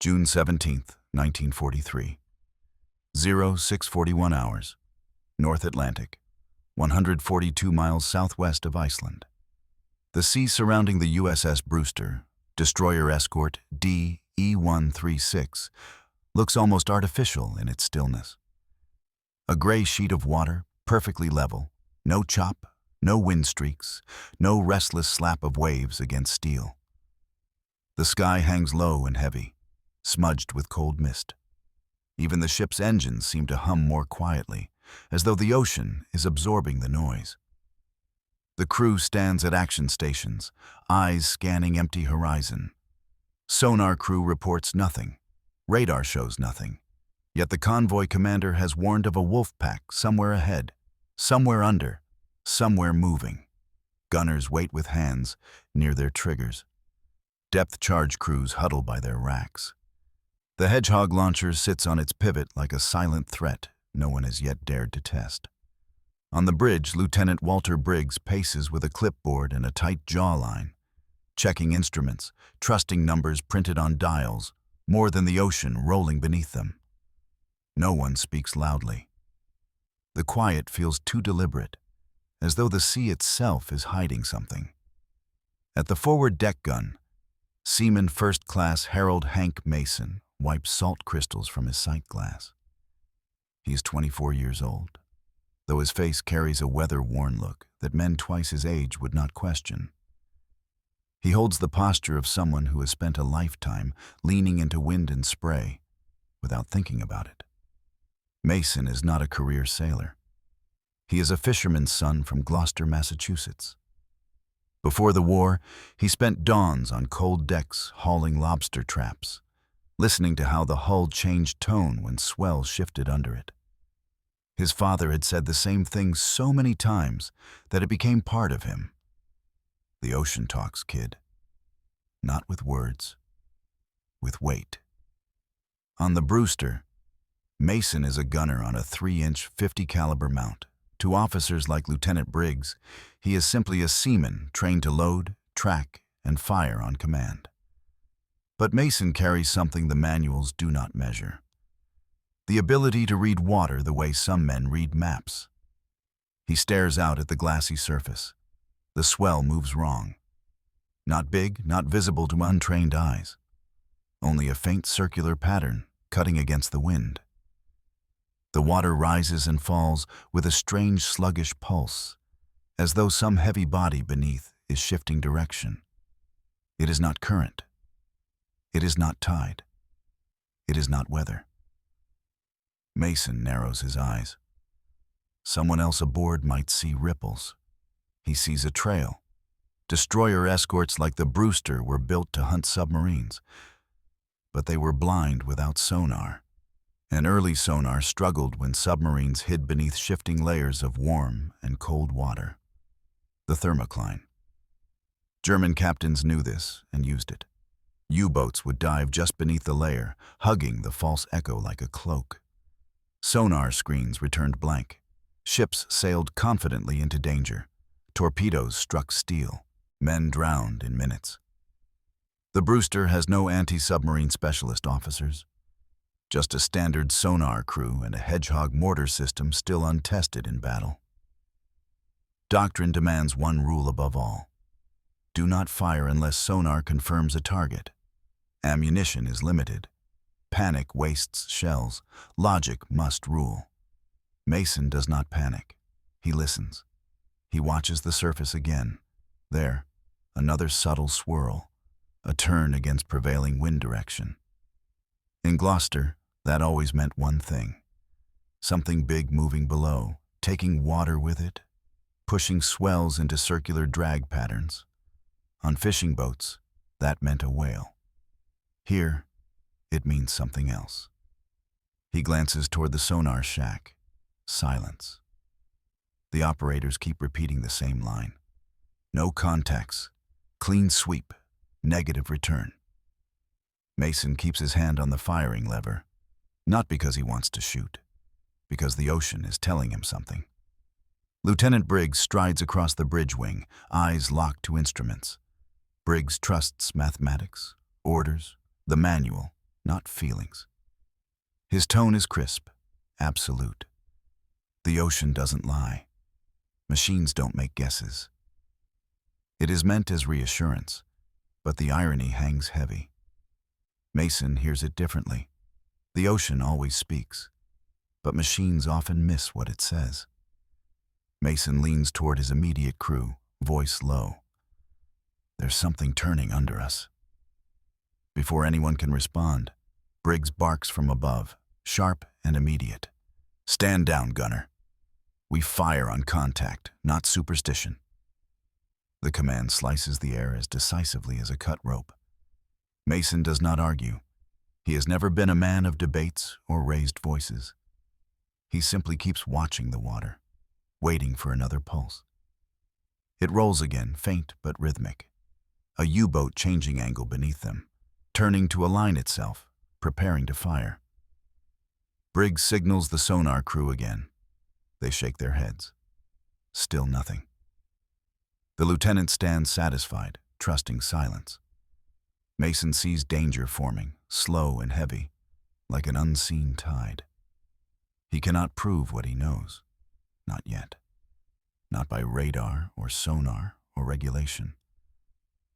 June 17th, 1943. 0641 hours. North Atlantic, 142 miles southwest of Iceland. The sea surrounding the USS Brewster, destroyer escort DE-136, looks almost artificial in its stillness. A gray sheet of water, perfectly level, no chop, no wind streaks, no restless slap of waves against steel. The sky hangs low and heavy, smudged with cold mist. Even the ship's engines seem to hum more quietly, as though the ocean is absorbing the noise. The crew stands at action stations, eyes scanning empty horizon. Sonar crew reports nothing. Radar shows nothing. Yet the convoy commander has warned of a wolf pack somewhere ahead, somewhere under, somewhere moving. Gunners wait with hands near their triggers. Depth charge crews huddle by their racks. The Hedgehog launcher sits on its pivot like a silent threat no one has yet dared to test. On the bridge, Lieutenant Walter Briggs paces with a clipboard and a tight jawline, checking instruments, trusting numbers printed on dials, more than the ocean rolling beneath them. No one speaks loudly. The quiet feels too deliberate, as though the sea itself is hiding something. At the forward deck gun, Seaman First Class Harold Hank Mason wipes salt crystals from his sight glass. He is 24 years old, though his face carries a weather-worn look that men twice his age would not question. He holds the posture of someone who has spent a lifetime leaning into wind and spray without thinking about it. Mason is not a career sailor. He is a fisherman's son from Gloucester, Massachusetts. Before the war, he spent dawns on cold decks hauling lobster traps, listening to how the hull changed tone when swells shifted under it. His father had said the same thing so many times that it became part of him. The ocean talks, kid. Not with words, with weight. On the Brewster, Mason is a gunner on a 3-inch 50 caliber mount. To officers like Lieutenant Briggs, he is simply a seaman trained to load, track, and fire on command. But Mason carries something the manuals do not measure: the ability to read water the way some men read maps. He stares out at the glassy surface. The swell moves wrong. Not big, not visible to untrained eyes. Only a faint circular pattern cutting against the wind. The water rises and falls with a strange sluggish pulse, as though some heavy body beneath is shifting direction. It is not current. It is not tide. It is not weather. Mason narrows his eyes. Someone else aboard might see ripples. He sees a trail. Destroyer escorts like the Brewster were built to hunt submarines, but they were blind without sonar. An early sonar struggled when submarines hid beneath shifting layers of warm and cold water. The thermocline. German captains knew this and used it. U-boats would dive just beneath the layer, hugging the false echo like a cloak. Sonar screens returned blank. Ships sailed confidently into danger. Torpedoes struck steel. Men drowned in minutes. The Brewster has no anti-submarine specialist officers. Just a standard sonar crew and a Hedgehog mortar system still untested in battle. Doctrine demands one rule above all: do not fire unless sonar confirms a target. Ammunition is limited. Panic wastes shells. Logic must rule. Mason does not panic. He listens. He watches the surface again. There, another subtle swirl, a turn against prevailing wind direction. In Gloucester, that always meant one thing: something big moving below, taking water with it, pushing swells into circular drag patterns. On fishing boats, that meant a whale. Here, it means something else. He glances toward the sonar shack. Silence. The operators keep repeating the same line. No contacts. Clean sweep. Negative return. Mason keeps his hand on the firing lever, not because he wants to shoot, because the ocean is telling him something. Lieutenant Briggs strides across the bridge wing, eyes locked to instruments. Briggs trusts mathematics, orders, the manual, not feelings. His tone is crisp, absolute. The ocean doesn't lie. Machines don't make guesses. It is meant as reassurance, but the irony hangs heavy. Mason hears it differently. The ocean always speaks, but machines often miss what it says. Mason leans toward his immediate crew, voice low. There's something turning under us. Before anyone can respond, Briggs barks from above, sharp and immediate. Stand down, gunner. We fire on contact, not superstition. The command slices the air as decisively as a cut rope. Mason does not argue. He has never been a man of debates or raised voices. He simply keeps watching the water, waiting for another pulse. It rolls again, faint but rhythmic. A U-boat changing angle beneath them, turning to align itself, preparing to fire. Briggs signals the sonar crew again. They shake their heads. Still nothing. The lieutenant stands satisfied, trusting silence. Mason sees danger forming, slow and heavy, like an unseen tide. He cannot prove what he knows. Not yet. Not by radar or sonar or regulation.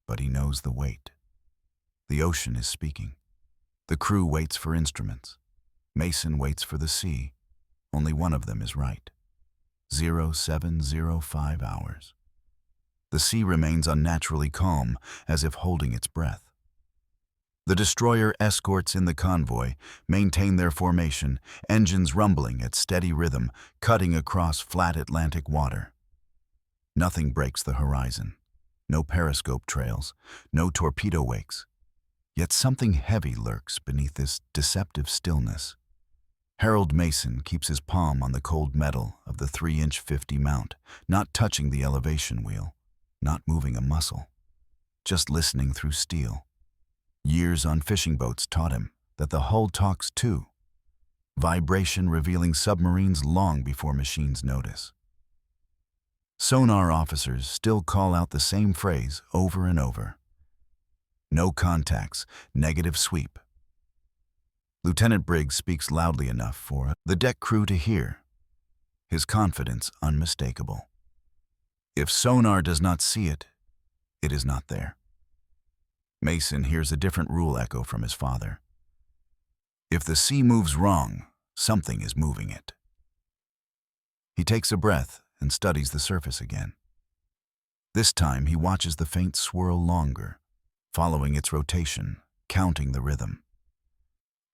But he knows the weight. The ocean is speaking. The crew waits for instruments. Mason waits for the sea. Only one of them is right. 0705 hours. The sea remains unnaturally calm, as if holding its breath. The destroyer escorts in the convoy maintain their formation, engines rumbling at steady rhythm, cutting across flat Atlantic water. Nothing breaks the horizon. No periscope trails, no torpedo wakes. Yet something heavy lurks beneath this deceptive stillness. Harold Mason keeps his palm on the cold metal of the 3-inch 50 mount, not touching the elevation wheel, not moving a muscle, just listening through steel. Years on fishing boats taught him that the hull talks too, vibration revealing submarines long before machines notice. Sonar officers still call out the same phrase over and over. No contacts, negative sweep. Lieutenant Briggs speaks loudly enough for the deck crew to hear, his confidence unmistakable. If sonar does not see it, it is not there. Mason hears a different rule echo from his father. If the sea moves wrong, something is moving it. He takes a breath and studies the surface again. This time he watches the faint swirl longer, following its rotation, counting the rhythm.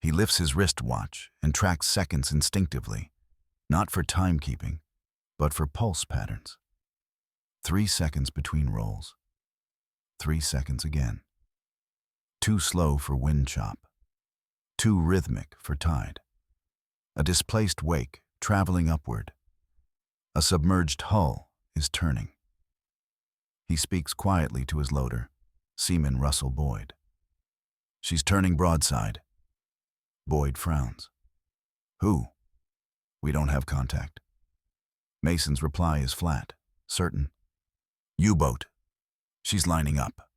He lifts his wristwatch and tracks seconds instinctively, not for timekeeping, but for pulse patterns. 3 seconds between rolls. 3 seconds again. Too slow for wind chop. Too rhythmic for tide. A displaced wake traveling upward. A submerged hull is turning. He speaks quietly to his loader, Seaman Russell Boyd. She's turning broadside. Boyd frowns. Who? We don't have contact. Mason's reply is flat, certain. U-boat. She's lining up.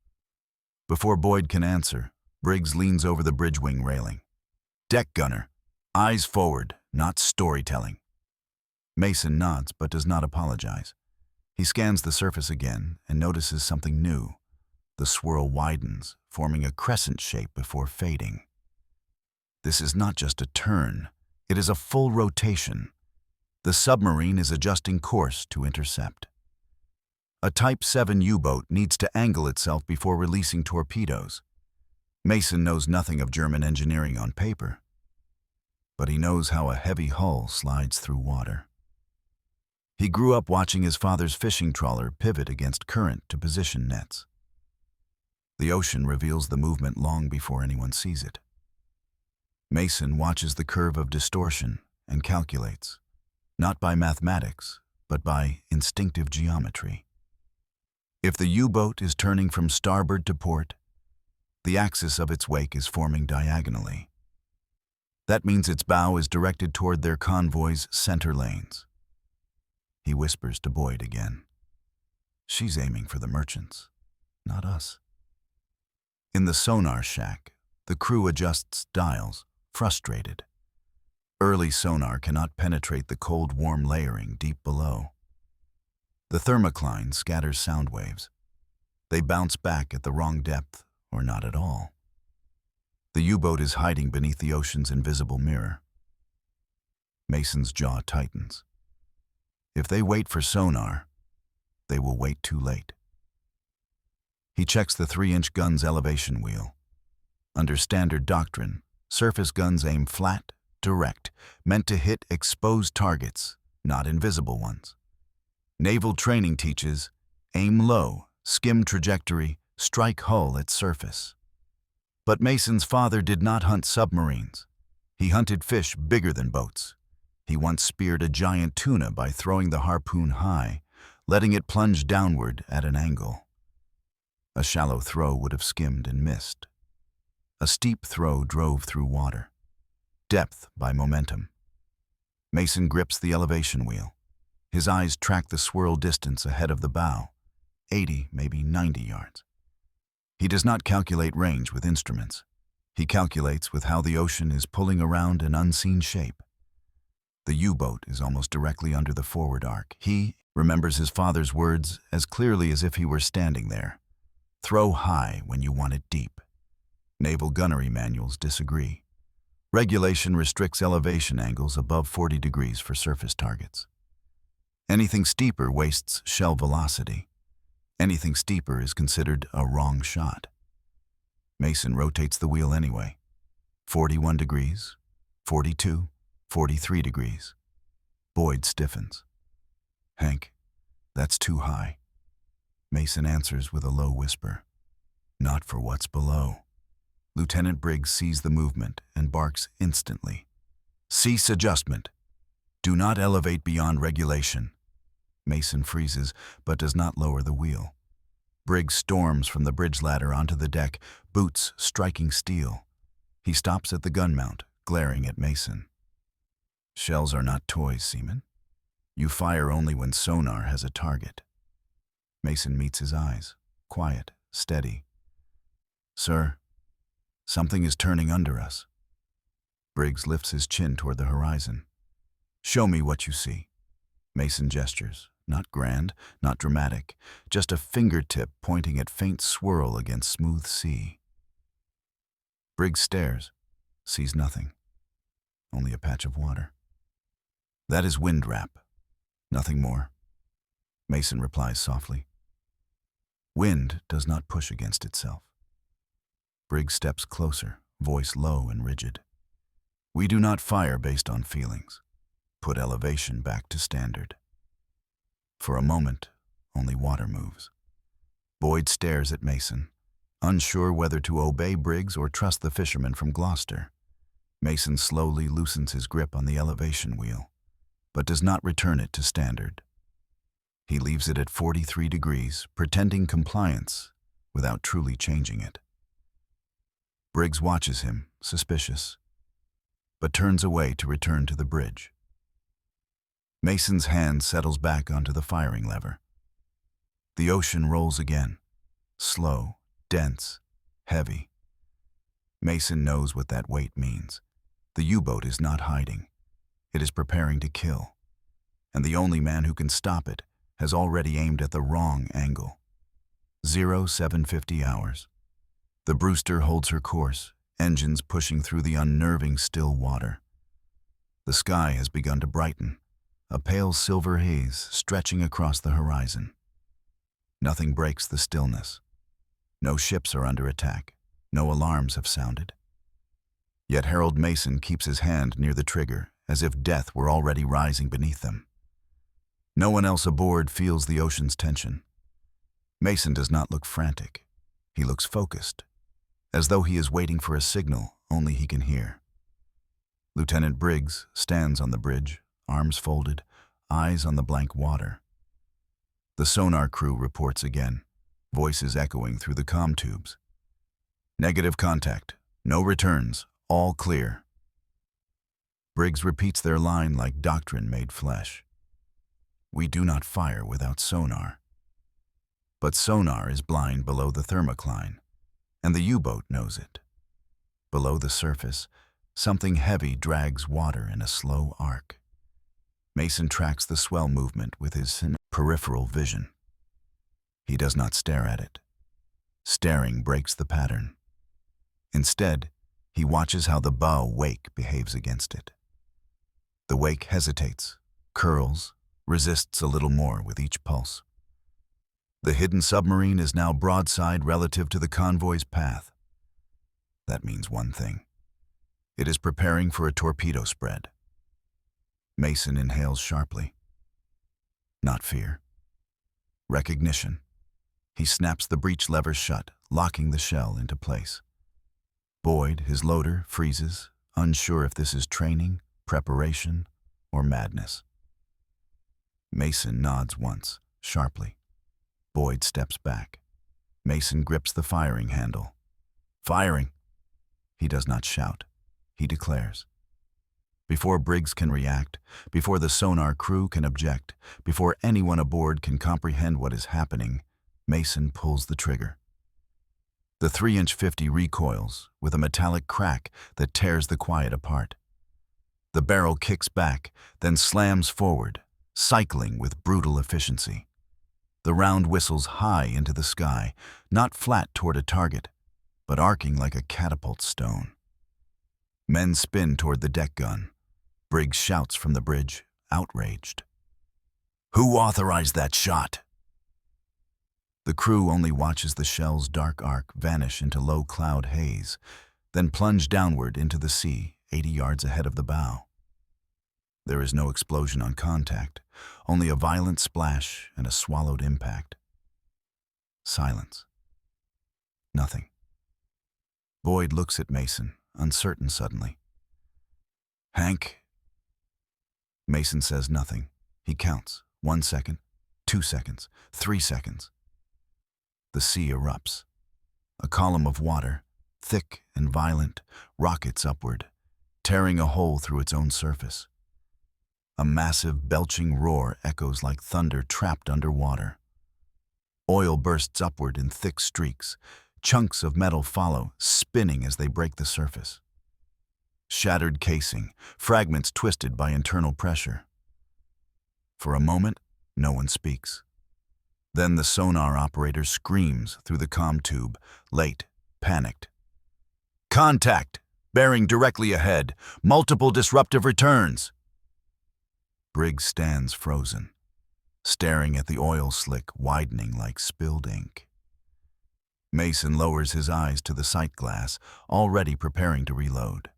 Before Boyd can answer, Briggs leans over the bridge wing railing. Deck gunner. Eyes forward, not storytelling. Mason nods but does not apologize. He scans the surface again and notices something new. The swirl widens, forming a crescent shape before fading. This is not just a turn, it is a full rotation. The submarine is adjusting course to intercept. A Type 7 U-boat needs to angle itself before releasing torpedoes. Mason knows nothing of German engineering on paper, but he knows how a heavy hull slides through water. He grew up watching his father's fishing trawler pivot against current to position nets. The ocean reveals the movement long before anyone sees it. Mason watches the curve of distortion and calculates, not by mathematics, but by instinctive geometry. If the U-boat is turning from starboard to port, the axis of its wake is forming diagonally. That means its bow is directed toward their convoy's center lanes. He whispers to Boyd again. She's aiming for the merchants, not us. In the sonar shack, The crew adjusts dials, frustrated. Early sonar cannot penetrate the cold, warm layering deep below. The thermocline scatters sound waves. They bounce back at the wrong depth, or not at all. The U-boat is hiding beneath the ocean's invisible mirror. Mason's jaw tightens. If they wait for sonar, they will wait too late. He checks the 3-inch gun's elevation wheel. Under standard doctrine, surface guns aim flat, direct, meant to hit exposed targets, not invisible ones. Naval training teaches, aim low, skim trajectory, strike hull at surface. But Mason's father did not hunt submarines. He hunted fish bigger than boats. He once speared a giant tuna by throwing the harpoon high, letting it plunge downward at an angle. A shallow throw would have skimmed and missed. A steep throw drove through water. Depth by momentum. Mason grips the elevation wheel. His eyes track the swirl distance ahead of the bow, 80, maybe 90 yards. He does not calculate range with instruments. He calculates with how the ocean is pulling around an unseen shape. The U-boat is almost directly under the forward arc. He remembers his father's words as clearly as if he were standing there. Throw high when you want it deep. Naval gunnery manuals disagree. Regulation restricts elevation angles above 40 degrees for surface targets. Anything steeper wastes shell velocity. Anything steeper is considered a wrong shot. Mason rotates the wheel anyway. 41 degrees, 42, 43 degrees. Boyd stiffens. Hank, that's too high. Mason answers with a low whisper. Not for what's below. Lieutenant Briggs sees the movement and barks instantly. Cease adjustment. Do not elevate beyond regulation. Mason freezes, but does not lower the wheel. Briggs storms from the bridge ladder onto the deck, boots striking steel. He stops at the gun mount, glaring at Mason. Shells are not toys, Seaman. You fire only when sonar has a target. Mason meets his eyes, quiet, steady. Sir, something is turning under us. Briggs lifts his chin toward the horizon. Show me what you see. Mason gestures, not grand, not dramatic, just a fingertip pointing at faint swirl against smooth sea. Briggs stares, sees nothing, only a patch of water. That is wind wrap, nothing more. Mason replies softly. Wind does not push against itself. Briggs steps closer, voice low and rigid. We do not fire based on feelings. Put elevation back to standard. For a moment, only water moves. Boyd stares at Mason, unsure whether to obey Briggs or trust the fisherman from Gloucester. Mason slowly loosens his grip on the elevation wheel, but does not return it to standard. He leaves it at 43 degrees, pretending compliance without truly changing it. Briggs watches him, suspicious, but turns away to return to the bridge. Mason's hand settles back onto the firing lever. The ocean rolls again, slow, dense, heavy. Mason knows what that weight means. The U-boat is not hiding. It is preparing to kill. And the only man who can stop it has already aimed at the wrong angle. 0750 hours. The Brewster holds her course, engines pushing through the unnerving still water. The sky has begun to brighten, a pale silver haze stretching across the horizon. Nothing breaks the stillness. No ships are under attack. No alarms have sounded. Yet Harold Mason keeps his hand near the trigger, as if death were already rising beneath them. No one else aboard feels the ocean's tension. Mason does not look frantic. He looks focused, as though he is waiting for a signal only he can hear. Lieutenant Briggs stands on the bridge, arms folded, eyes on the blank water. The sonar crew reports again, voices echoing through the comm tubes. Negative contact, no returns, all clear. Briggs repeats their line like doctrine made flesh. We do not fire without sonar. But sonar is blind below the thermocline, and the U-boat knows it. Below the surface, something heavy drags water in a slow arc. Mason tracks the swell movement with his peripheral vision. He does not stare at it. Staring breaks the pattern. Instead, he watches how the bow wake behaves against it. The wake hesitates, curls, resists a little more with each pulse. The hidden submarine is now broadside relative to the convoy's path. That means one thing. It is preparing for a torpedo spread. Mason inhales sharply. Not fear. Recognition. He snaps the breech lever shut, locking the shell into place. Boyd, his loader, freezes, unsure if this is training, preparation, or madness. Mason nods once, sharply. Boyd steps back. Mason grips the firing handle. Firing! He does not shout. He declares. Before Briggs can react, before the sonar crew can object, before anyone aboard can comprehend what is happening, Mason pulls the trigger. The 3-inch .50 recoils with a metallic crack that tears the quiet apart. The barrel kicks back, then slams forward, cycling with brutal efficiency. The round whistles high into the sky, not flat toward a target, but arcing like a catapult stone. Men spin toward the deck gun. Briggs shouts from the bridge, outraged. "Who authorized that shot?" The crew only watches the shell's dark arc vanish into low cloud haze, then plunge downward into the sea 80 yards ahead of the bow. There is no explosion on contact, only a violent splash and a swallowed impact. Silence. Nothing. Boyd looks at Mason, uncertain suddenly. "Hank?" Mason says nothing. He counts. 1 second, 2 seconds, 3 seconds. The sea erupts. A column of water, thick and violent, rockets upward, tearing a hole through its own surface. A massive, belching roar echoes like thunder trapped underwater. Oil bursts upward in thick streaks. Chunks of metal follow, spinning as they break the surface. Shattered casing, fragments twisted by internal pressure. For a moment, no one speaks. Then the sonar operator screams through the comm tube, late, panicked. "Contact! Bearing directly ahead. Multiple disruptive returns." Briggs stands frozen, staring at the oil slick widening like spilled ink. Mason lowers his eyes to the sight glass, already preparing to reload.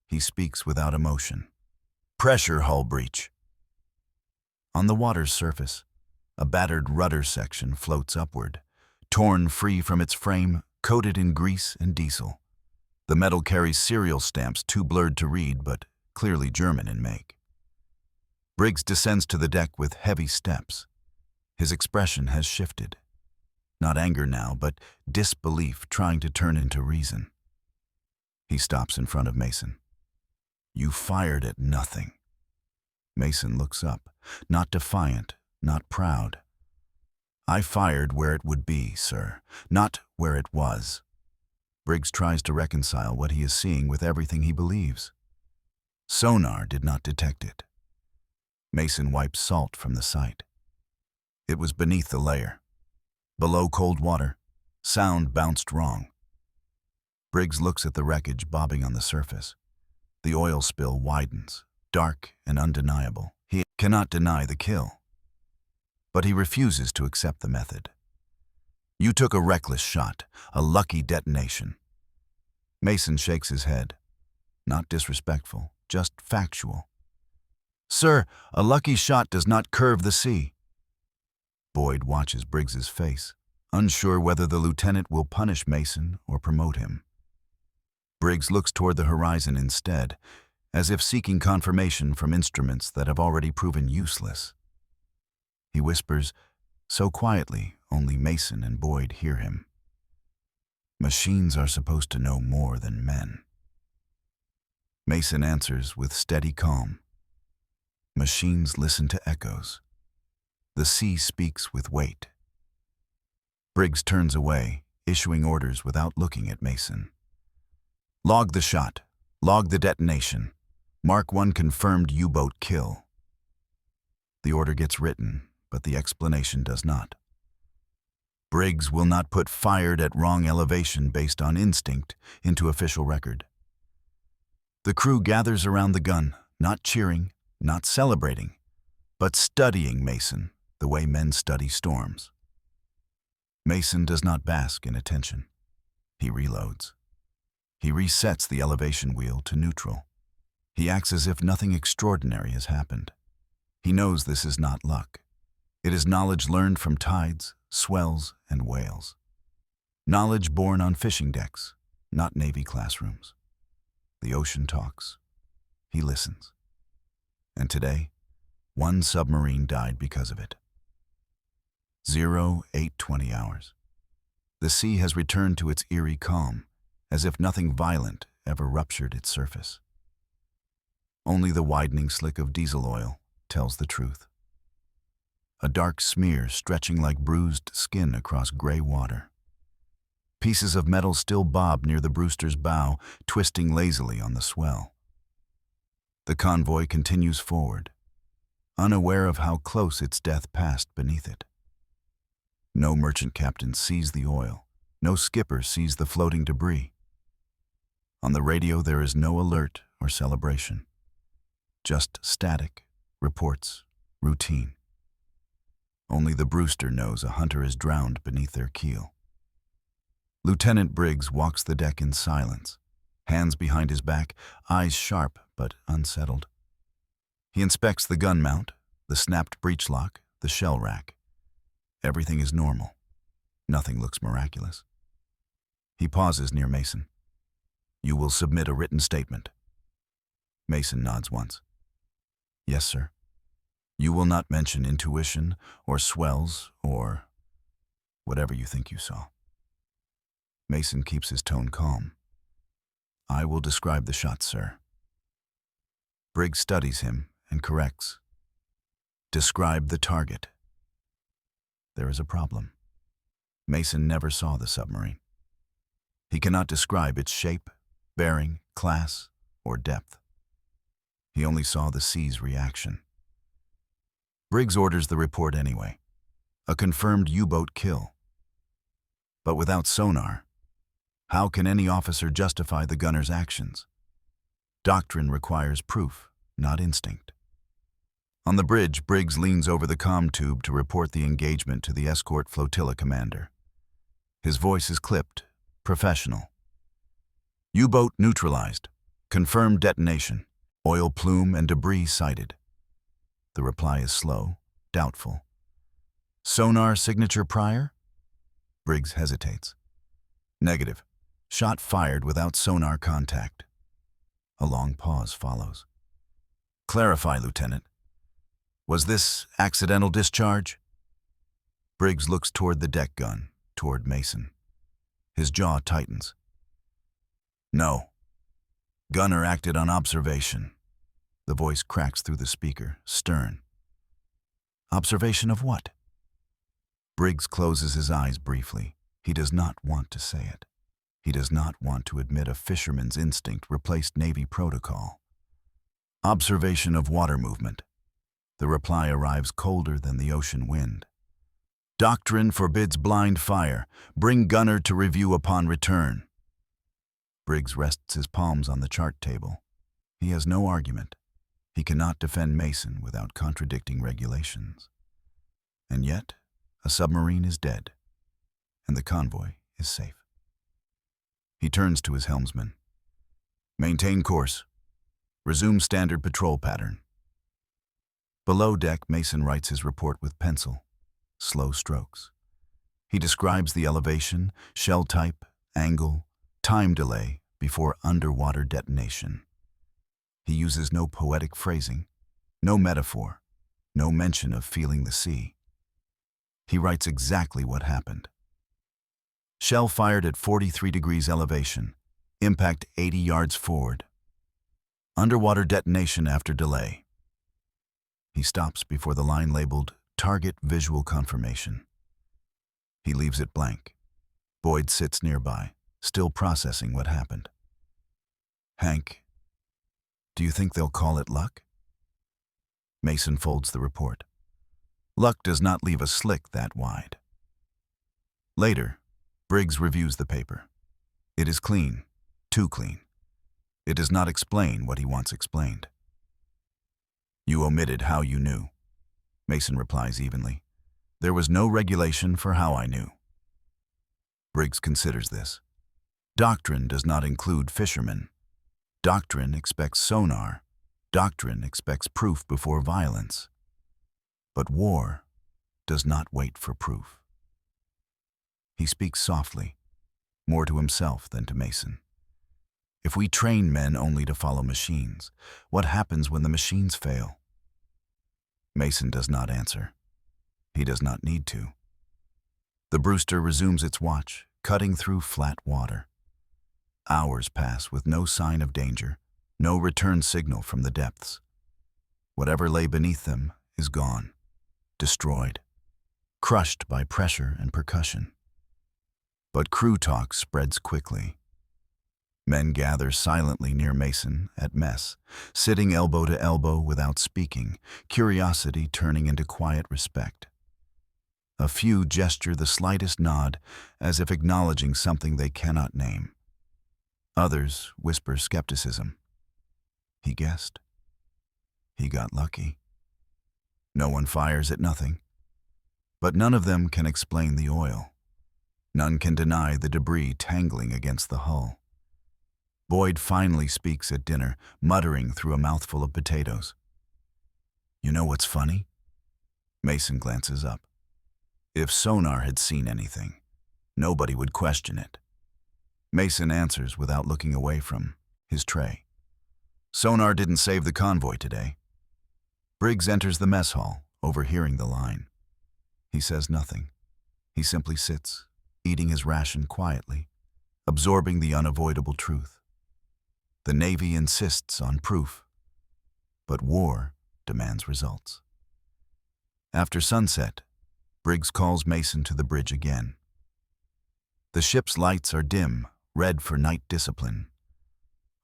He speaks without emotion. "Pressure hull breach." On the water's surface, a battered rudder section floats upward, torn free from its frame, coated in grease and diesel. The metal carries serial stamps too blurred to read, but clearly German in make. Briggs descends to the deck with heavy steps. His expression has shifted. Not anger now, but disbelief trying to turn into reason. He stops in front of Mason. "You fired at nothing." Mason looks up, not defiant, not proud. "I fired where it would be, sir, not where it was." Briggs tries to reconcile what he is seeing with everything he believes. Sonar did not detect it. Mason wipes salt from the sight. It was beneath the layer. Below cold water, sound bounced wrong. Briggs looks at the wreckage bobbing on the surface. The oil spill widens, dark and undeniable. He cannot deny the kill. But he refuses to accept the method. "You took a reckless shot, a lucky detonation." Mason shakes his head. Not disrespectful, just factual. "Sir, a lucky shot does not curve the sea." Boyd watches Briggs's face, unsure whether the lieutenant will punish Mason or promote him. Briggs looks toward the horizon instead, as if seeking confirmation from instruments that have already proven useless. He whispers, so quietly only Mason and Boyd hear him. "Machines are supposed to know more than men." Mason answers with steady calm. "Machines listen to echoes. The sea speaks with weight." Briggs turns away, issuing orders without looking at Mason. Log the shot. Log the detonation. Mark 1 confirmed U-boat kill. The order gets written, but the explanation does not. Briggs will not put fired at wrong elevation based on instinct into official record. The crew gathers around the gun, not cheering, not celebrating, but studying Mason the way men study storms. Mason does not bask in attention. He reloads. He resets the elevation wheel to neutral. He acts as if nothing extraordinary has happened. He knows this is not luck. It is knowledge learned from tides, swells, and whales. Knowledge born on fishing decks, not Navy classrooms. The ocean talks. He listens. And today, one submarine died because of it. 08:20 hours. The sea has returned to its eerie calm, as if nothing violent ever ruptured its surface. Only the widening slick of diesel oil tells the truth. A dark smear stretching like bruised skin across gray water. Pieces of metal still bob near the Brewster's bow, twisting lazily on the swell. The convoy continues forward, unaware of how close its death passed beneath it. No merchant captain sees the oil. No skipper sees the floating debris. On the radio, there is no alert or celebration. Just static, reports, routine. Only the Brewster knows a hunter is drowned beneath their keel. Lieutenant Briggs walks the deck in silence, hands behind his back, eyes sharp but unsettled. He inspects the gun mount, the snapped breech lock, the shell rack. Everything is normal. Nothing looks miraculous. He pauses near Mason. "You will submit a written statement." Mason nods once. "Yes, sir." "You will not mention intuition or swells or whatever you think you saw." Mason keeps his tone calm. "I will describe the shot, sir." Briggs studies him and corrects. "Describe the target." There is a problem. Mason never saw the submarine. He cannot describe its shape, bearing, class, or depth. He only saw the sea's reaction. Briggs orders the report anyway. A confirmed U-boat kill. But without sonar, how can any officer justify the gunner's actions? Doctrine requires proof, not instinct. On the bridge, Briggs leans over the comm tube to report the engagement to the escort flotilla commander. His voice is clipped, professional. U-boat neutralized. Confirmed detonation. Oil plume and debris sighted. The reply is slow, doubtful. Sonar signature prior? Briggs hesitates. Negative. Shot fired without sonar contact. A long pause follows. Clarify, Lieutenant. Was this accidental discharge? Briggs looks toward the deck gun, toward Mason. His jaw tightens. No. Gunner acted on observation. The voice cracks through the speaker, stern. Observation of what? Briggs closes his eyes briefly. He does not want to say it. He does not want to admit a fisherman's instinct replaced Navy protocol. Observation of water movement. The reply arrives colder than the ocean wind. Doctrine forbids blind fire. Bring gunner to review upon return. Briggs rests his palms on the chart table. He has no argument. He cannot defend Mason without contradicting regulations. And yet, a submarine is dead, and the convoy is safe. He turns to his helmsman. Maintain course. Resume standard patrol pattern. Below deck, Mason writes his report with pencil, slow strokes. He describes the elevation, shell type, angle, time delay before underwater detonation. He uses no poetic phrasing, no metaphor, no mention of feeling the sea. He writes exactly what happened. Shell fired at 43 degrees elevation, impact 80 yards forward. Underwater detonation after delay. He stops before the line labeled Target Visual Confirmation. He leaves it blank. Boyd sits nearby, still processing what happened. Hank, do you think they'll call it luck? Mason folds the report. Luck does not leave a slick that wide. Later, Briggs reviews the paper. It is clean, too clean. It does not explain what he wants explained. You omitted how you knew. Mason replies evenly. There was no regulation for how I knew. Briggs considers this. Doctrine does not include fishermen. Doctrine expects sonar. Doctrine expects proof before violence. But war does not wait for proof. He speaks softly, more to himself than to Mason. If we train men only to follow machines, what happens when the machines fail? Mason does not answer. He does not need to. The Brewster resumes its watch, cutting through flat water. Hours pass with no sign of danger, no return signal from the depths. Whatever lay beneath them is gone, destroyed, crushed by pressure and percussion. But crew talk spreads quickly. Men gather silently near Mason at mess, sitting elbow to elbow without speaking, curiosity turning into quiet respect. A few gesture the slightest nod, as if acknowledging something they cannot name. Others whisper skepticism. He guessed. He got lucky. No one fires at nothing. But none of them can explain the oil. None can deny the debris tangling against the hull. Boyd finally speaks at dinner, muttering through a mouthful of potatoes. You know what's funny? Mason glances up. If Sonar had seen anything, nobody would question it. Mason answers without looking away from his tray. Sonar didn't save the convoy today. Briggs enters the mess hall, overhearing the line. He says nothing. He simply sits, eating his ration quietly, absorbing the unavoidable truth. The Navy insists on proof, but war demands results. After sunset, Briggs calls Mason to the bridge again. The ship's lights are dim, red for night discipline.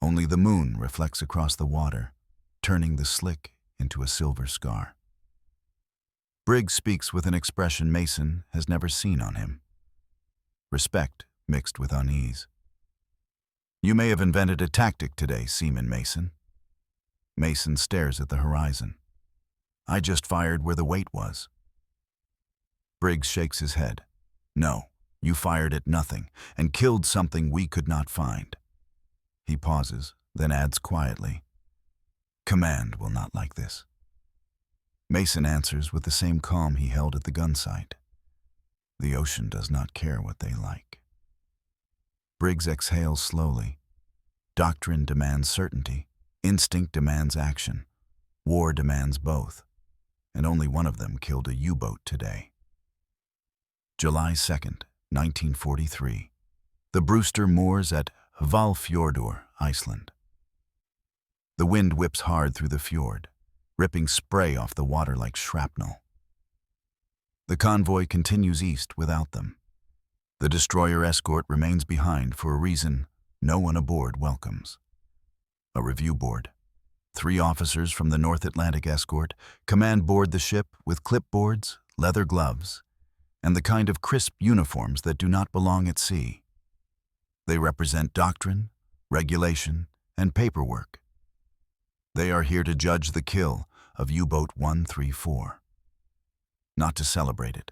Only the moon reflects across the water, turning the slick into a silver scar. Briggs speaks with an expression Mason has never seen on him. Respect mixed with unease. You may have invented a tactic today, Seaman Mason. Mason stares at the horizon. I just fired where the weight was. Briggs shakes his head. No, you fired at nothing and killed something we could not find. He pauses, then adds quietly, Command will not like this. Mason answers with the same calm he held at the gun sight. The ocean does not care what they like. Briggs exhales slowly. Doctrine demands certainty. Instinct demands action. War demands both. And only one of them killed a U-boat today. July 2nd, 1943. The Brewster moors at Hvalfjordur, Iceland. The wind whips hard through the fjord, ripping spray off the water like shrapnel. The convoy continues east without them. The destroyer escort remains behind for a reason no one aboard welcomes. A review board. 3 officers from the North Atlantic escort command board the ship with clipboards, leather gloves, and the kind of crisp uniforms that do not belong at sea. They represent doctrine, regulation, and paperwork. They are here to judge the kill of U-boat 134. Not to celebrate it,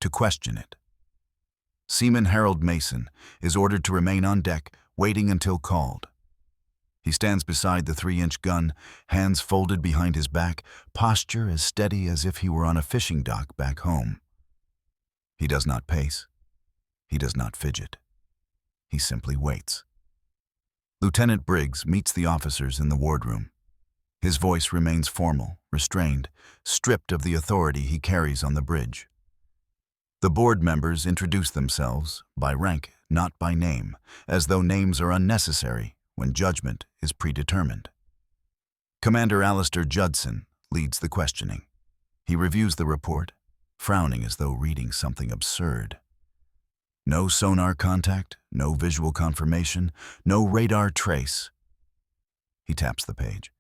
to question it. Seaman Harold Mason is ordered to remain on deck, waiting until called. He stands beside the 3-inch gun, hands folded behind his back, posture as steady as if he were on a fishing dock back home. He does not pace. He does not fidget. He simply waits. Lieutenant Briggs meets the officers in the wardroom. His voice remains formal, restrained, stripped of the authority he carries on the bridge. The board members introduce themselves by rank, not by name, as though names are unnecessary when judgment is predetermined. Commander Alistair Judson leads the questioning. He reviews the report, frowning as though reading something absurd. No sonar contact, no visual confirmation, no radar trace, He taps the page.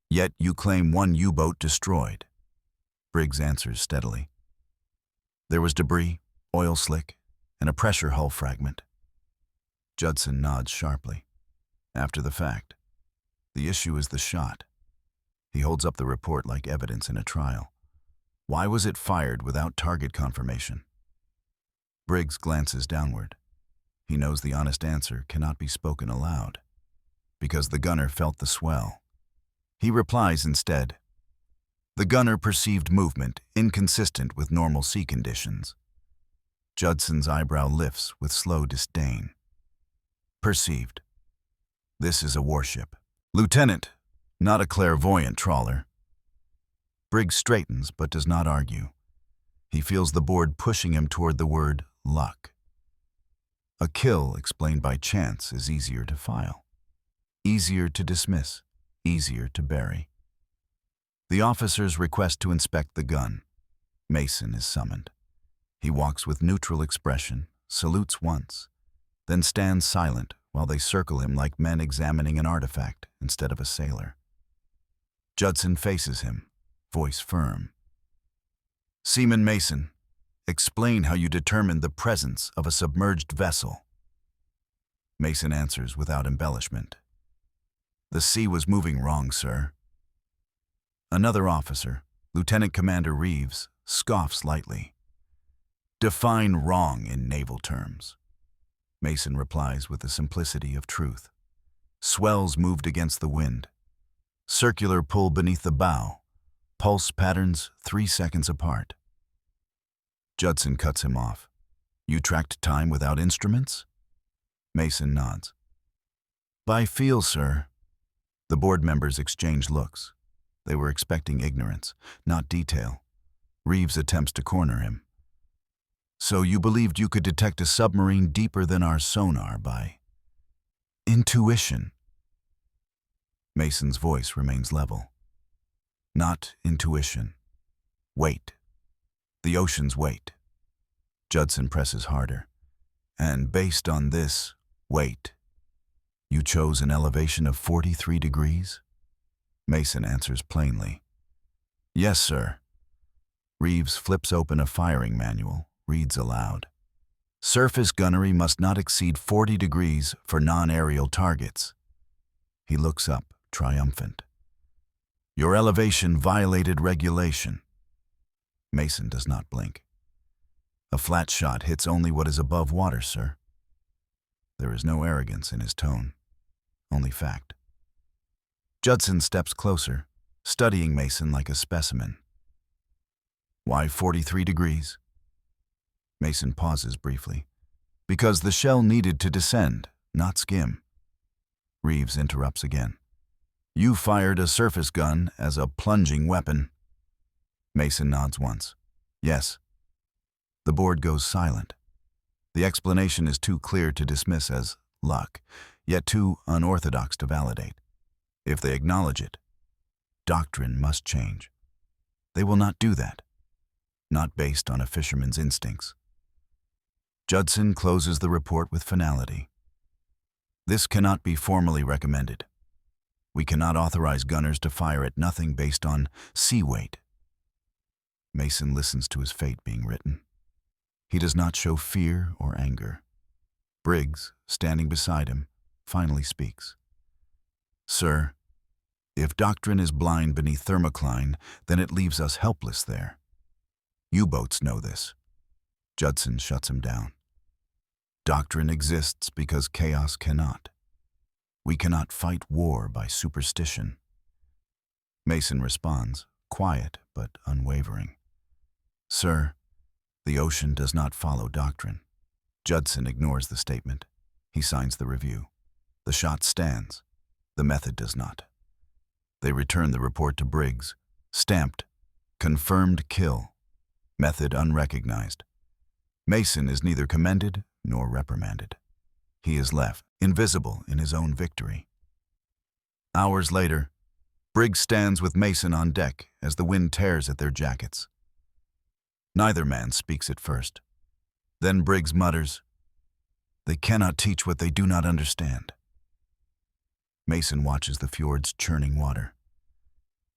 Yet you claim one U-boat destroyed. Briggs answers steadily. There was debris, oil slick, and a pressure hull fragment. Judson nods sharply. After the fact, the issue is the shot. He holds up the report like evidence in a trial. Why was it fired without target confirmation? Briggs glances downward. He knows the honest answer cannot be spoken aloud, because the gunner felt the swell. He replies instead. The gunner perceived movement inconsistent with normal sea conditions. Judson's eyebrow lifts with slow disdain. Perceived. This is a warship. Lieutenant, not a clairvoyant trawler. Briggs straightens but does not argue. He feels the board pushing him toward the word luck. A kill explained by chance is easier to file, easier to dismiss, easier to bury. The officers request to inspect the gun. Mason is summoned. He walks with neutral expression, salutes once, then stands silent while they circle him like men examining an artifact instead of a sailor. Judson faces him, voice firm. Seaman Mason, explain how you determined the presence of a submerged vessel. Mason answers without embellishment. The sea was moving wrong, sir. Another officer, Lieutenant Commander Reeves, scoffs lightly. Define wrong in naval terms. Mason replies with the simplicity of truth. Swells moved against the wind. Circular pull beneath the bow. Pulse patterns 3 seconds apart. Judson cuts him off. You tracked time without instruments? Mason nods. By feel, sir. The board members exchange looks. They were expecting ignorance, not detail. Reeves attempts to corner him. So you believed you could detect a submarine deeper than our sonar by intuition? Mason's voice remains level. Not intuition. Weight. The ocean's weight. Judson presses harder. And based on this weight, you chose an elevation of 43 degrees? Mason answers plainly. Yes, sir. Reeves flips open a firing manual, reads aloud. Surface gunnery must not exceed 40 degrees for non-aerial targets. He looks up, triumphant. Your elevation violated regulation. Mason does not blink. A flat shot hits only what is above water, sir. There is no arrogance in his tone, only fact. Judson steps closer, studying Mason like a specimen. Why 43 degrees? Mason pauses briefly. Because the shell needed to descend, not skim. Reeves interrupts again. You fired a surface gun as a plunging weapon. Mason nods once. Yes. The board goes silent. The explanation is too clear to dismiss as luck, yet too unorthodox to validate. If they acknowledge it, doctrine must change. They will not do that, not based on a fisherman's instincts. Judson closes the report with finality. This cannot be formally recommended. We cannot authorize gunners to fire at nothing based on sea weight. Mason listens to his fate being written. He does not show fear or anger. Briggs, standing beside him, finally speaks. Sir, if doctrine is blind beneath thermocline, then it leaves us helpless there. U-boats know this. Judson shuts him down. Doctrine exists because chaos cannot. We cannot fight war by superstition. Mason responds, quiet but unwavering. Sir, the ocean does not follow doctrine. Judson ignores the statement. He signs the review. The shot stands. The method does not. They return the report to Briggs. Stamped. Confirmed kill. Method unrecognized. Mason is neither commended nor reprimanded. He is left, invisible in his own victory. Hours later, Briggs stands with Mason on deck as the wind tears at their jackets. Neither man speaks at first. Then Briggs mutters, They cannot teach what they do not understand. Mason watches the fjord's churning water.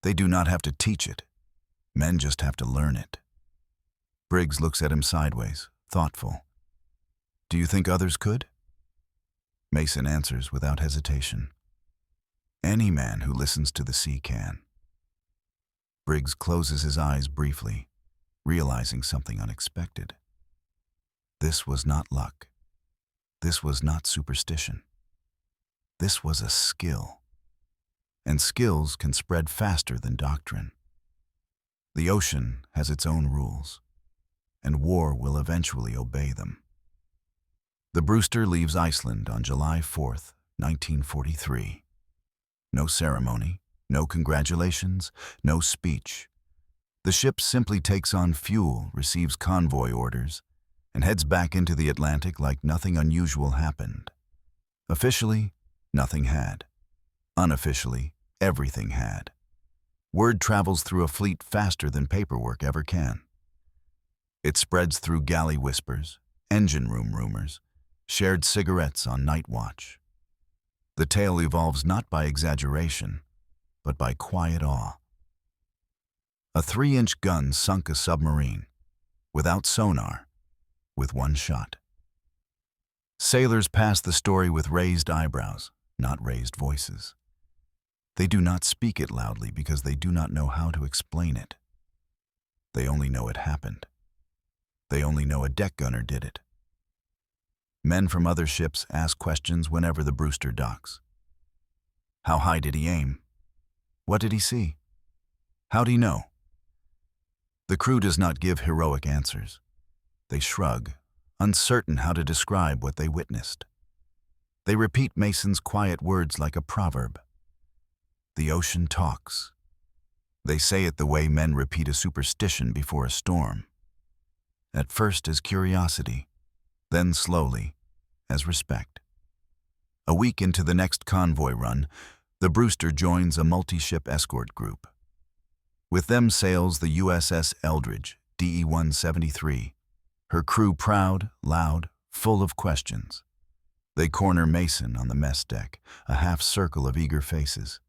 They do not have to teach it. Men just have to learn it. Briggs looks at him sideways, thoughtful. Do you think others could? Mason answers without hesitation. Any man who listens to the sea can. Briggs closes his eyes briefly, realizing something unexpected. This was not luck. This was not superstition. This was a skill. And skills can spread faster than doctrine. The ocean has its own rules, and war will eventually obey them. The Brewster leaves Iceland on July 4th, 1943. No ceremony, no congratulations, no speech. The ship simply takes on fuel, receives convoy orders, and heads back into the Atlantic like nothing unusual happened. Officially, nothing had. Unofficially, everything had. Word travels through a fleet faster than paperwork ever can. It spreads through galley whispers, engine room rumors, shared cigarettes on night watch. The tale evolves not by exaggeration, but by quiet awe. A 3-inch gun sunk a submarine, without sonar, with one shot. Sailors pass the story with raised eyebrows, not raised voices. They do not speak it loudly because they do not know how to explain it. They only know it happened. They only know a deck gunner did it. Men from other ships ask questions whenever the Brewster docks. How high did he aim? What did he see? How'd he know? The crew does not give heroic answers. They shrug, uncertain how to describe what they witnessed. They repeat Mason's quiet words like a proverb. The ocean talks. They say it the way men repeat a superstition before a storm. At first as curiosity, then slowly, as respect. A week into the next convoy run, the Brewster joins a multi-ship escort group. With them sails the USS Eldridge, DE-173, her crew proud, loud, full of questions. They corner Mason on the mess deck, a half circle of eager faces.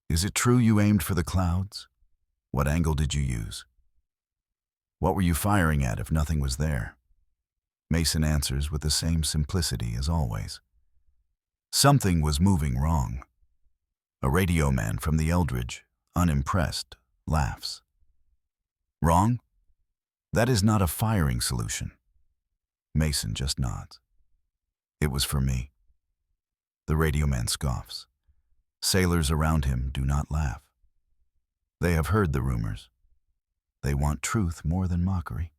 Is it true you aimed for the clouds? What angle did you use? What were you firing at if nothing was there? Mason answers with the same simplicity as always. Something was moving wrong. A radio man from the Eldridge, unimpressed, laughs. Wrong? That is not a firing solution. Mason just nods. It was for me. The radio man scoffs. Sailors around him do not laugh. They have heard the rumors. They want truth more than mockery.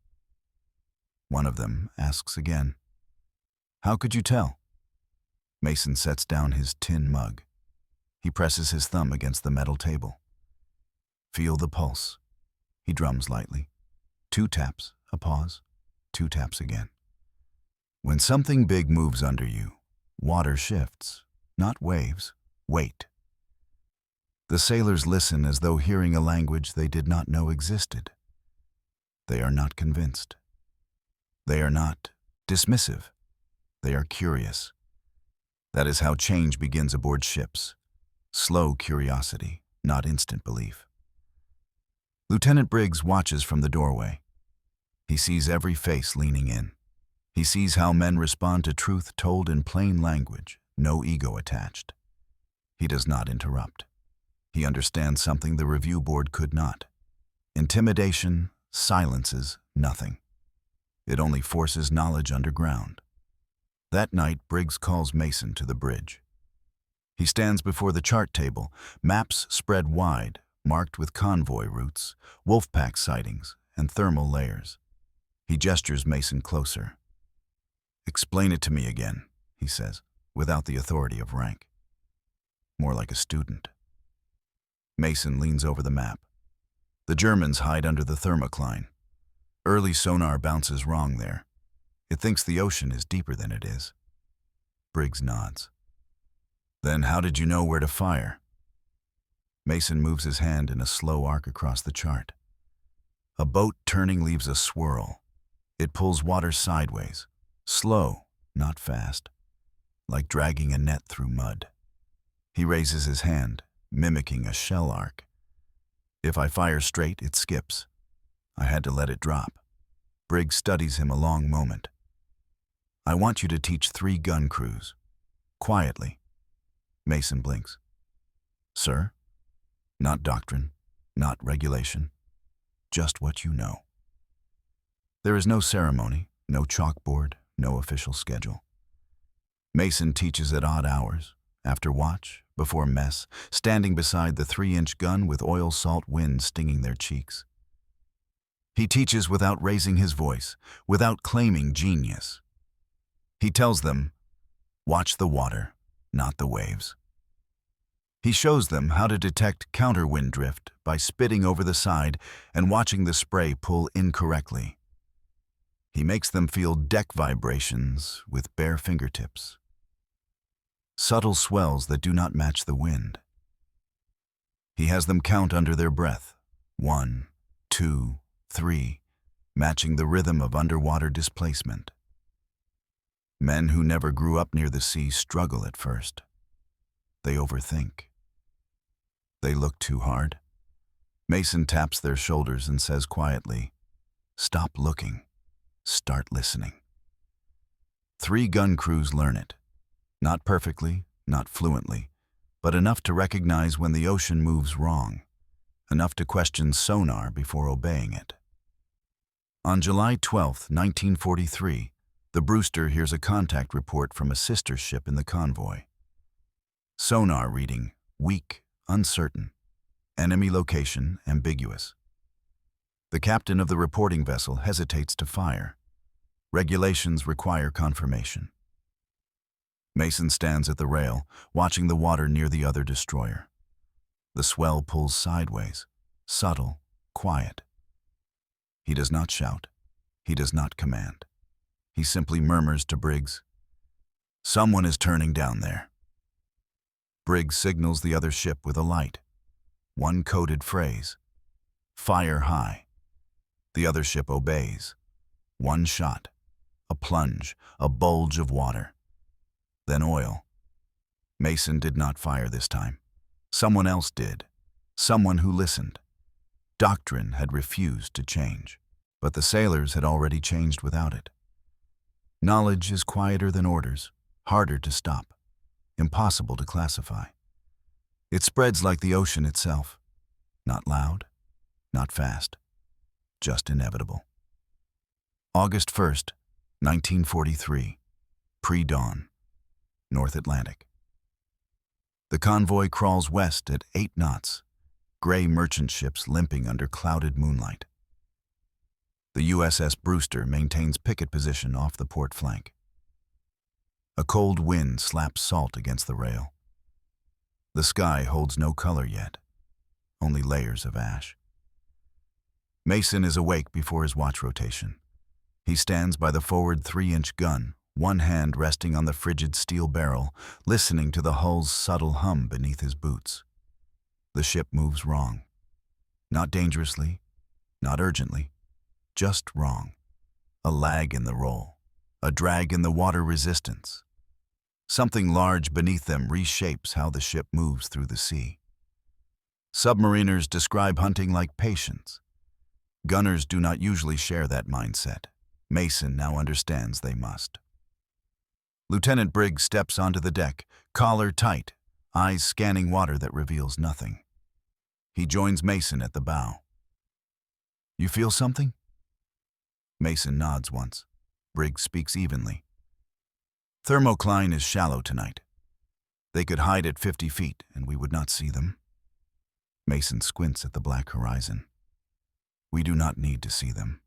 One of them asks again, How could you tell? Mason sets down his tin mug. He presses his thumb against the metal table. Feel the pulse. He drums lightly. 2 taps, a pause, 2 taps again. When something big moves under you, water shifts, not waves, weight. The sailors listen as though hearing a language they did not know existed. They are not convinced. They are not dismissive. They are curious. That is how change begins aboard ships. Slow curiosity, not instant belief. Lieutenant Briggs watches from the doorway. He sees every face leaning in. He sees how men respond to truth told in plain language, no ego attached. He does not interrupt. He understands something the review board could not. Intimidation silences nothing. It only forces knowledge underground. That night, Briggs calls Mason to the bridge. He stands before the chart table, maps spread wide, marked with convoy routes, wolfpack sightings, and thermal layers. He gestures Mason closer. Explain it to me again, he says, without the authority of rank. More like a student. Mason leans over the map. The Germans hide under the thermocline. Early sonar bounces wrong there. It thinks the ocean is deeper than it is. Briggs nods. Then how did you know where to fire? Mason moves his hand in a slow arc across the chart. A boat turning leaves a swirl. It pulls water sideways, slow, not fast, like dragging a net through mud. He raises his hand, mimicking a shell arc. If I fire straight, it skips. I had to let it drop. Briggs studies him a long moment. I want you to teach 3 gun crews. Quietly. Mason blinks. Sir? Not doctrine, not regulation. Just what you know. There is no ceremony, no chalkboard, no official schedule. Mason teaches at odd hours, after watch, before mess, standing beside the 3-inch gun with oil-salt wind stinging their cheeks. He teaches without raising his voice, without claiming genius. He tells them, watch the water, not the waves. He shows them how to detect counterwind drift by spitting over the side and watching the spray pull incorrectly. He makes them feel deck vibrations with bare fingertips. Subtle swells that do not match the wind. He has them count under their breath, 1, 2, 3, matching the rhythm of underwater displacement. Men who never grew up near the sea struggle at first. They overthink. They look too hard. Mason taps their shoulders and says quietly, stop looking, start listening. 3 gun crews learn it. Not perfectly, not fluently, but enough to recognize when the ocean moves wrong, enough to question sonar before obeying it. On July 12, 1943, the Brewster hears a contact report from a sister ship in the convoy. Sonar reading, weak, uncertain. Enemy location, ambiguous. The captain of the reporting vessel hesitates to fire. Regulations require confirmation. Mason stands at the rail, watching the water near the other destroyer. The swell pulls sideways, subtle, quiet. He does not shout. He does not command. He simply murmurs to Briggs, someone is turning down there. Briggs signals the other ship with a light. One coded phrase, fire high. The other ship obeys. One shot, a plunge, a bulge of water. Then oil. Mason did not fire this time. Someone else did. Someone who listened. Doctrine had refused to change, but the sailors had already changed without it. Knowledge is quieter than orders, harder to stop, impossible to classify. It spreads like the ocean itself, not loud, not fast, just inevitable. August 1st, 1943, pre-dawn, North Atlantic. The convoy crawls west at 8 knots, gray merchant ships limping under clouded moonlight. The USS Brewster maintains picket position off the port flank. A cold wind slaps salt against the rail. The sky holds no color yet, only layers of ash. Mason is awake before his watch rotation. He stands by the forward 3-inch gun, one hand resting on the frigid steel barrel, listening to the hull's subtle hum beneath his boots. The ship moves wrong. Not dangerously, not urgently, just wrong. A lag in the roll, a drag in the water resistance. Something large beneath them reshapes how the ship moves through the sea. Submariners describe hunting like patience. Gunners do not usually share that mindset. Mason now understands they must. Lieutenant Briggs steps onto the deck, collar tight, eyes scanning water that reveals nothing. He joins Mason at the bow. You feel something? Mason nods once. Briggs speaks evenly. Thermocline is shallow tonight. They could hide at 50 feet and we would not see them. Mason squints at the black horizon. We do not need to see them.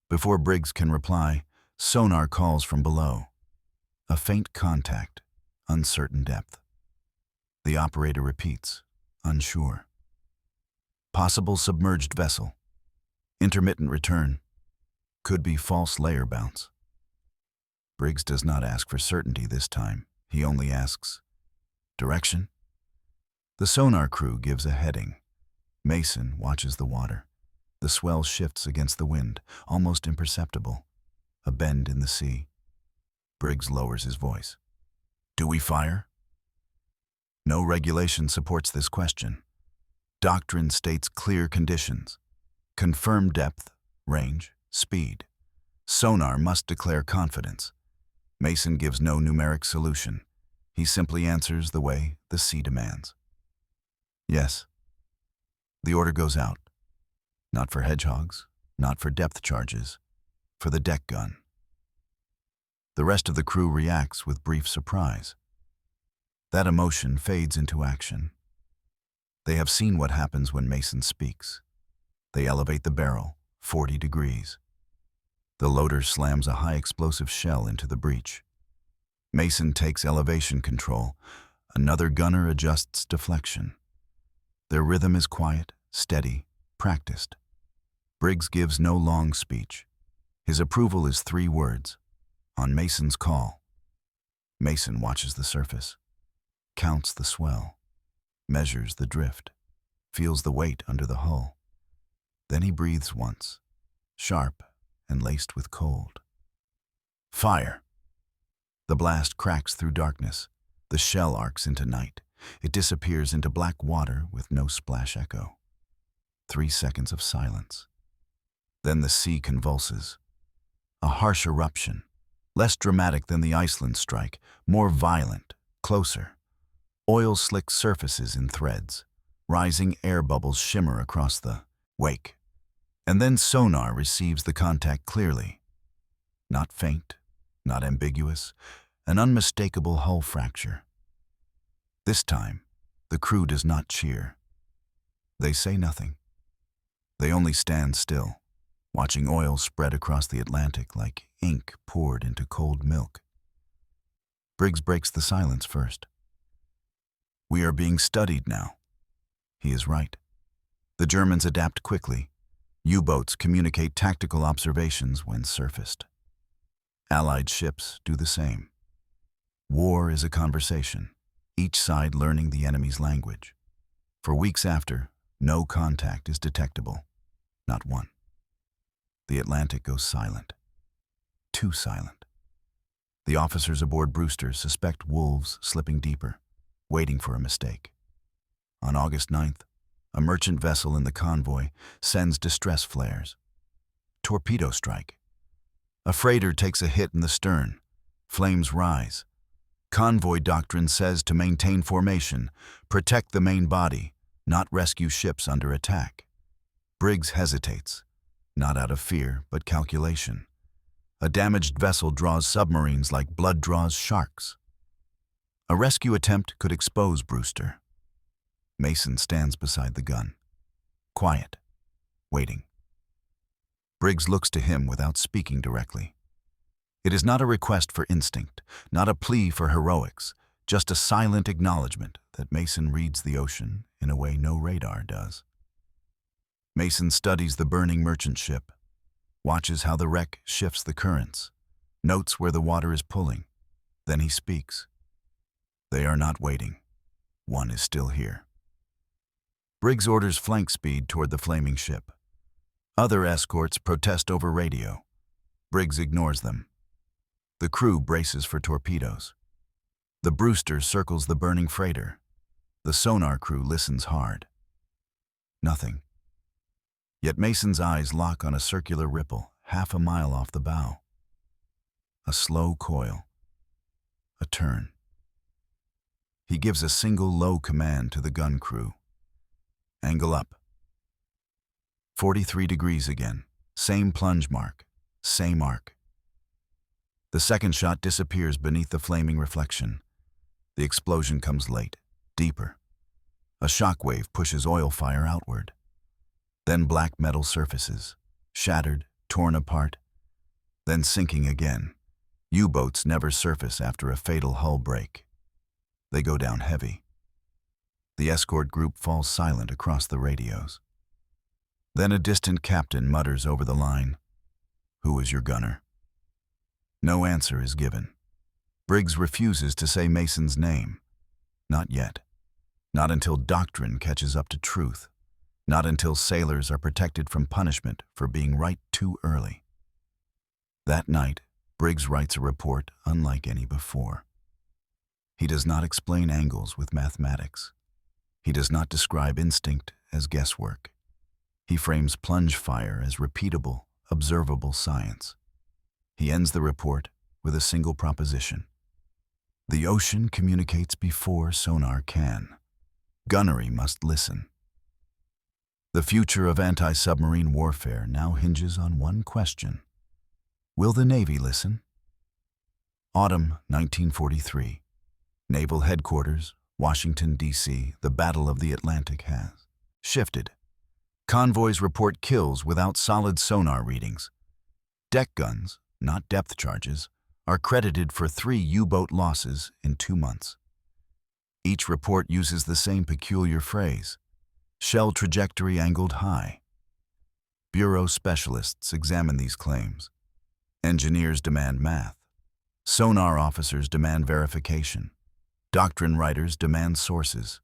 Before Briggs can reply, sonar calls from below. A faint contact, uncertain depth. The operator repeats, unsure. Possible submerged vessel. Intermittent return. Could be false layer bounce. Briggs does not ask for certainty this time. He only asks, direction? The sonar crew gives a heading. Mason watches the water. The swell shifts against the wind, almost imperceptible. A bend in the sea. Briggs lowers his voice. Do we fire? No regulation supports this question. Doctrine states clear conditions. Confirm depth, range, speed. Sonar must declare confidence. Mason gives no numeric solution. He simply answers the way the sea demands. Yes. The order goes out. Not for hedgehogs, not for depth charges, for the deck gun. The rest of the crew reacts with brief surprise. That emotion fades into action. They have seen what happens when Mason speaks. They elevate the barrel, 40 degrees. The loader slams a high explosive shell into the breech. Mason takes elevation control. Another gunner adjusts deflection. Their rhythm is quiet, steady, practiced. Briggs gives no long speech. His approval is 3 words. On Mason's call. Mason watches the surface, counts the swell, measures the drift, feels the weight under the hull. Then he breathes once, sharp and laced with cold. Fire! The blast cracks through darkness. The shell arcs into night. It disappears into black water with no splash echo. 3 seconds of silence. Then the sea convulses. A harsh eruption, less dramatic than the Iceland strike, more violent, closer. Oil slick surfaces in threads. Rising air bubbles shimmer across the wake. And then sonar receives the contact clearly. Not faint, not ambiguous, an unmistakable hull fracture. This time, the crew does not cheer. They say nothing. They only stand still, watching oil spread across the Atlantic like ink poured into cold milk. Briggs breaks the silence first. We are being studied now. He is right. The Germans adapt quickly. U-boats communicate tactical observations when surfaced. Allied ships do the same. War is a conversation, each side learning the enemy's language. For weeks after, no contact is detectable. Not one. The Atlantic goes silent. Too silent. The officers aboard Brewster suspect wolves slipping deeper, waiting for a mistake. On August 9th, a merchant vessel in the convoy sends distress flares. Torpedo strike. A freighter takes a hit in the stern. Flames rise. Convoy doctrine says to maintain formation, protect the main body, not rescue ships under attack. Briggs hesitates, not out of fear, but calculation. A damaged vessel draws submarines like blood draws sharks. A rescue attempt could expose Brewster. Mason stands beside the gun, quiet, waiting. Briggs looks to him without speaking directly. It is not a request for instinct, not a plea for heroics, just a silent acknowledgement that Mason reads the ocean in a way no radar does. Mason studies the burning merchant ship, watches how the wreck shifts the currents, notes where the water is pulling. Then he speaks. They are not waiting. One is still here. Briggs orders flank speed toward the flaming ship. Other escorts protest over radio. Briggs ignores them. The crew braces for torpedoes. The Brewster circles the burning freighter. The sonar crew listens hard. Nothing. Yet Mason's eyes lock on a circular ripple, half a mile off the bow. A slow coil. A turn. He gives a single low command to the gun crew. Angle up. 43 degrees again. Same plunge mark. Same arc. The second shot disappears beneath the flaming reflection. The explosion comes late, deeper. A shock wave pushes oil fire outward. Then black metal surfaces, shattered, torn apart, then sinking again. U-boats never surface after a fatal hull break. They go down heavy. The escort group falls silent across the radios. Then a distant captain mutters over the line, "Who is your gunner?" No answer is given. Briggs refuses to say Mason's name. Not yet. Not until doctrine catches up to truth. Not until sailors are protected from punishment for being right too early. That night, Briggs writes a report unlike any before. He does not explain angles with mathematics. He does not describe instinct as guesswork. He frames plunge fire as repeatable, observable science. He ends the report with a single proposition. The ocean communicates before sonar can. Gunnery must listen. The future of anti-submarine warfare now hinges on one question. Will the Navy listen? Autumn 1943. Naval Headquarters, Washington, D.C. The Battle of the Atlantic has shifted. Convoys report kills without solid sonar readings. Deck guns, not depth charges, are credited for 3 U-boat losses in 2 months. Each report uses the same peculiar phrase, shell trajectory angled high. Bureau specialists examine these claims. Engineers demand math. Sonar officers demand verification. Doctrine writers demand sources.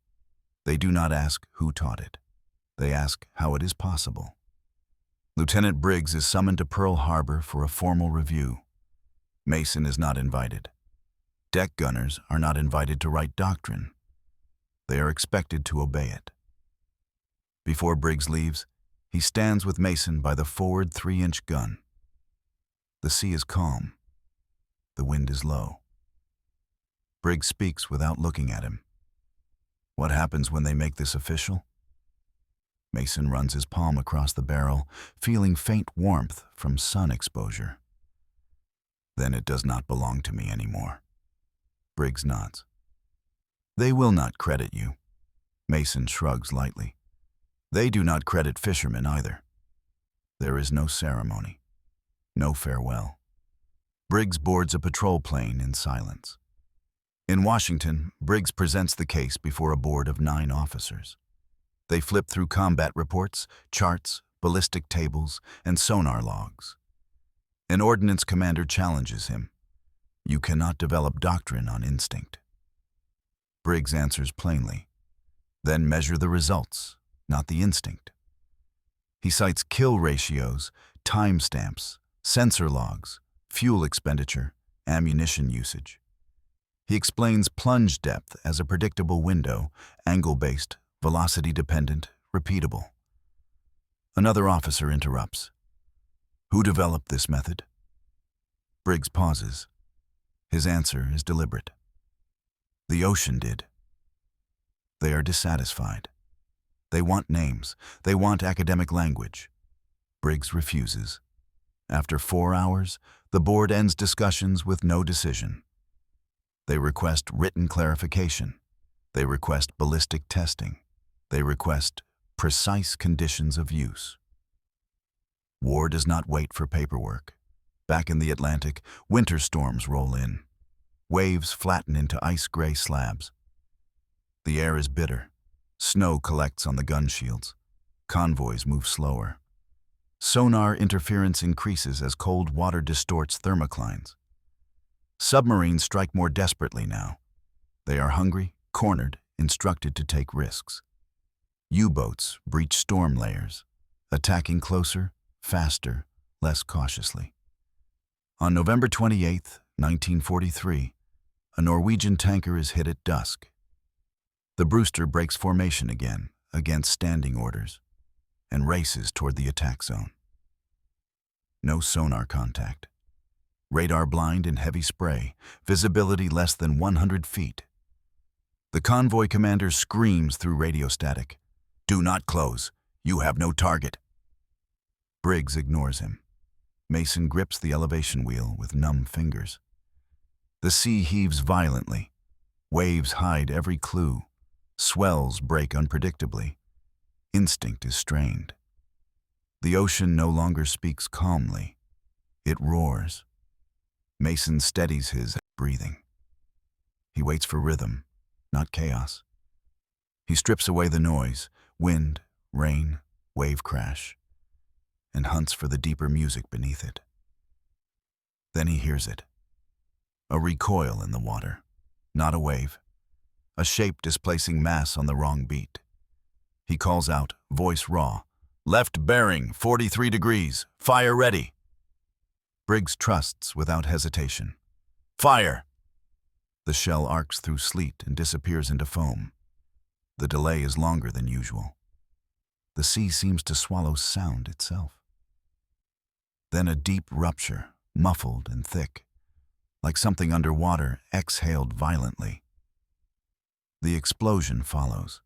They do not ask who taught it. They ask how it is possible. Lieutenant Briggs is summoned to Pearl Harbor for a formal review. Mason is not invited. Deck gunners are not invited to write doctrine. They are expected to obey it. Before Briggs leaves, he stands with Mason by the forward 3-inch gun. The sea is calm. The wind is low. Briggs speaks without looking at him. What happens when they make this official? Mason runs his palm across the barrel, feeling faint warmth from sun exposure. Then it does not belong to me anymore. Briggs nods. They will not credit you. Mason shrugs lightly. They do not credit fishermen either. There is no ceremony. No farewell. Briggs boards a patrol plane in silence. In Washington, Briggs presents the case before a board of 9 officers. They flip through combat reports, charts, ballistic tables, and sonar logs. An ordnance commander challenges him. You cannot develop doctrine on instinct. Briggs answers plainly. Then measure the results, not the instinct. He cites kill ratios, timestamps, sensor logs, fuel expenditure, ammunition usage. He explains plunge depth as a predictable window, angle-based, velocity-dependent, repeatable. Another officer interrupts. Who developed this method? Briggs pauses. His answer is deliberate. The ocean did. They are dissatisfied. They want names. They want academic language. Briggs refuses. After 4 hours, the board ends discussions with no decision. They request written clarification. They request ballistic testing. They request precise conditions of use. War does not wait for paperwork. Back in the Atlantic, winter storms roll in. Waves flatten into ice-gray slabs. The air is bitter. Snow collects on the gun shields. Convoys move slower. Sonar interference increases as cold water distorts thermoclines. Submarines strike more desperately now. They are hungry, cornered, instructed to take risks. U-boats breach storm layers, attacking closer, faster, less cautiously. On November 28, 1943, a Norwegian tanker is hit at dusk. The Brewster breaks formation again, against standing orders, and races toward the attack zone. No sonar contact. Radar blind and heavy spray, visibility less than 100 feet. The convoy commander screams through radio static. Do not close. You have no target. Briggs ignores him. Mason grips the elevation wheel with numb fingers. The sea heaves violently. Waves hide every clue. Swells break unpredictably. Instinct is strained. The ocean no longer speaks calmly. It roars. Mason steadies his breathing. He waits for rhythm, not chaos. He strips away the noise, wind, rain, wave crash, and hunts for the deeper music beneath it. Then he hears it. A recoil in the water, not a wave. A shape displacing mass on the wrong beat. He calls out, voice raw, "Left bearing, 43 degrees, fire ready." Briggs trusts without hesitation. Fire! The shell arcs through sleet and disappears into foam. The delay is longer than usual. The sea seems to swallow sound itself. Then a deep rupture, muffled and thick, like something underwater exhaled violently. The explosion follows.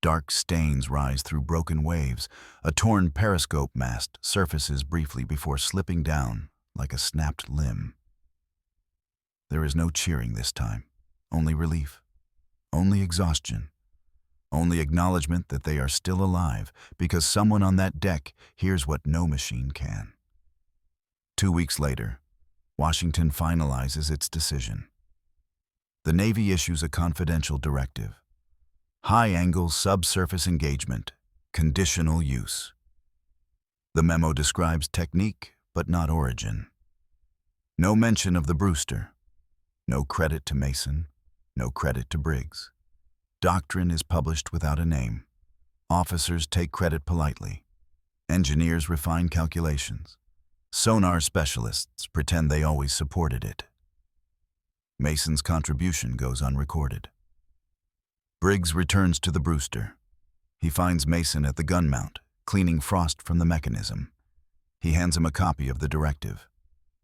Dark stains rise through broken waves. A torn periscope mast surfaces briefly before slipping down like a snapped limb. There is no cheering this time, only relief, only exhaustion, only acknowledgement that they are still alive because someone on that deck hears what no machine can. 2 weeks later, Washington finalizes its decision. The Navy issues a confidential directive. High-angle subsurface engagement, conditional use. The memo describes technique, but not origin. No mention of the Brewster. No credit to Mason, no credit to Briggs. Doctrine is published without a name. Officers take credit politely. Engineers refine calculations. Sonar specialists pretend they always supported it. Mason's contribution goes unrecorded. Briggs returns to the Brewster. He finds Mason at the gun mount, cleaning frost from the mechanism. He hands him a copy of the directive.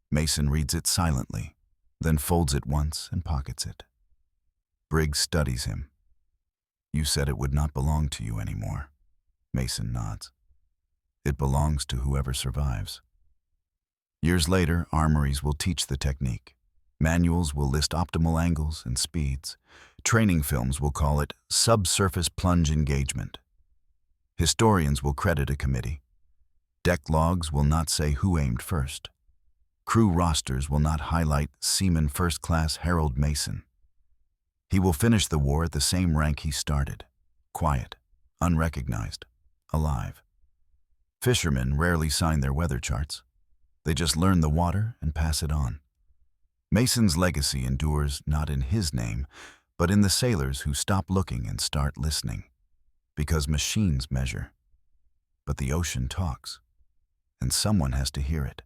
Mason reads it silently, then folds it once and pockets it. Briggs studies him. "You said it would not belong to you anymore." Mason nods. "It belongs to whoever survives." Years later, armories will teach the technique. Manuals will list optimal angles and speeds. Training films will call it subsurface plunge engagement. Historians will credit a committee. Deck logs will not say who aimed first. Crew rosters will not highlight Seaman First Class Harold Mason. He will finish the war at the same rank he started, quiet, unrecognized, alive. Fishermen rarely sign their weather charts. They just learn the water and pass it on. Mason's legacy endures not in his name, but in the sailors who stop looking and start listening. Because machines measure, but the ocean talks, and someone has to hear it.